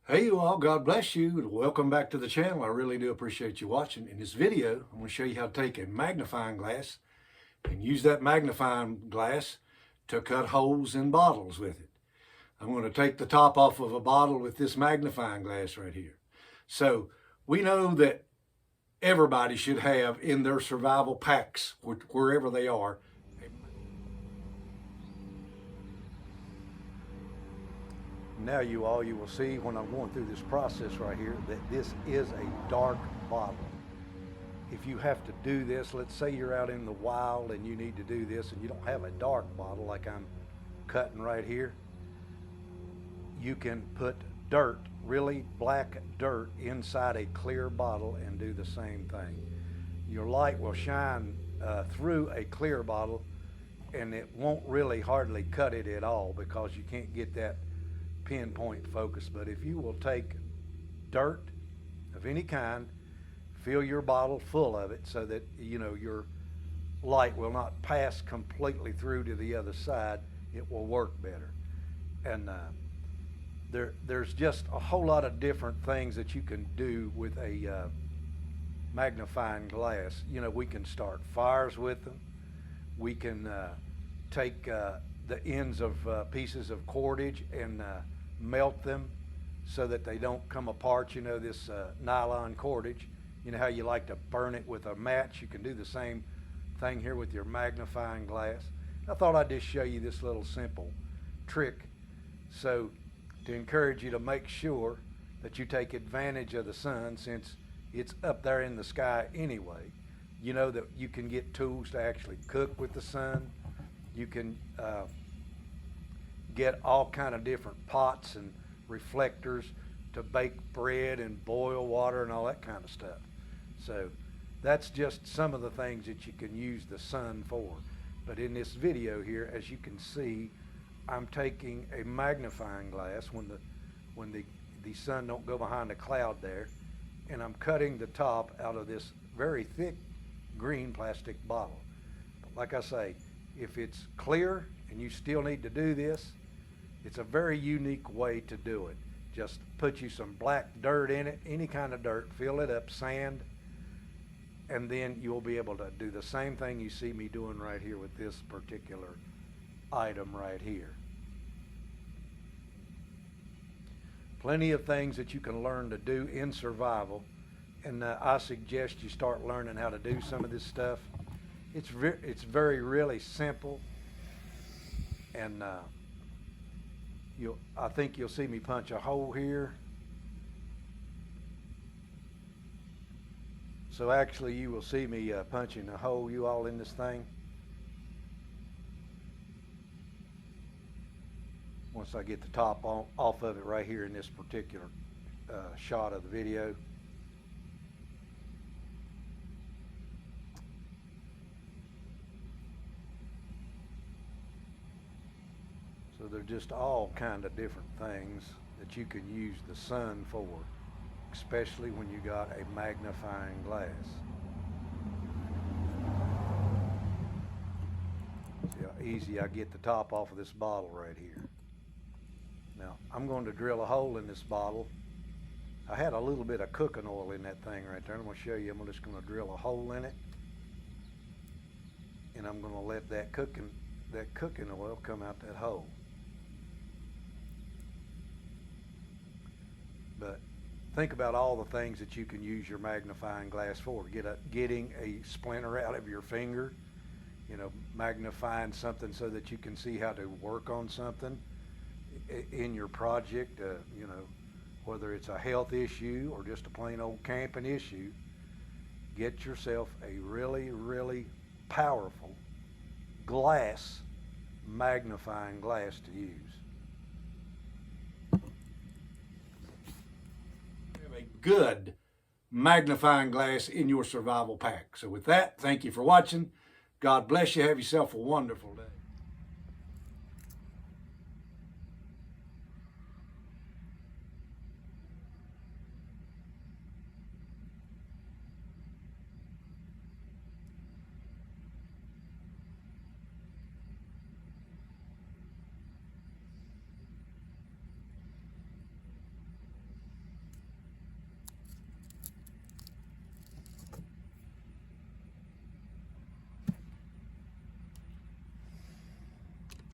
Hey you all, God bless you and welcome back to the channel. I really do appreciate you watching. In this video, I'm going to show you how to take a magnifying glass and use that magnifying glass to cut holes in bottles with it. I'm going to take the top off of a bottle with this magnifying glass right here. So we know that everybody should have in their survival packs, wherever they are, now you will see when I'm going through this process right here that this is a dark bottle. If you have to do this, let's say you're out in the wild and you need to do this and you don't have a dark bottle like I'm cutting right here, you can put dirt, really black dirt, inside a clear bottle and do the same thing. Your light will shine through a clear bottle and it won't really hardly cut it at all because you can't get that pinpoint focus. But if you will take dirt of any kind, fill your bottle full of it so that your light will not pass completely through to the other side, it will work better. And there's just a whole lot of different things that you can do with a magnifying glass. We can start fires with them. We can take the ends of pieces of cordage and melt them so that they don't come apart. This nylon cordage, how you like to burn it with a match, you can do the same thing here with your magnifying glass. I thought I'd just show you this little simple trick so to encourage you to make sure that you take advantage of the sun, since it's up there in the sky anyway. That you can get tools to actually cook with the sun. You can get all kind of different pots and reflectors to bake bread and boil water and all that kind of stuff. So that's just some of the things that you can use the sun for. But in this video here, as you can see, I'm taking a magnifying glass when the sun don't go behind a cloud there, and I'm cutting the top out of this very thick green plastic bottle. But like I say, if it's clear and you still need to do this, it's a very unique way to do it. Just put you some black dirt in it, any kind of dirt, fill it up, sand, and then you'll be able to do the same thing you see me doing right here with this particular item right here. Plenty of things that you can learn to do in survival, and I suggest you start learning how to do some of this stuff. It's very really simple, and I think you'll see me punch a hole here. So actually you will see me punching a hole, you all, in this thing. Once I get the top off of it right here in this particular shot of the video. So they're just all kind of different things that you can use the sun for, especially when you got a magnifying glass. See how easy I get the top off of this bottle right here. Now I'm going to drill a hole in this bottle. I had a little bit of cooking oil in that thing right there. I'm going to show you. I'm just going to drill a hole in it, and I'm going to let that cooking oil come out that hole. But think about all the things that you can use your magnifying glass for. Getting a splinter out of your finger, magnifying something so that you can see how to work on something in your project, whether it's a health issue or just a plain old camping issue. Get yourself a really, really powerful glass magnifying glass to use. A good magnifying glass in your survival pack. So with that, thank you for watching. God bless you. Have yourself a wonderful day.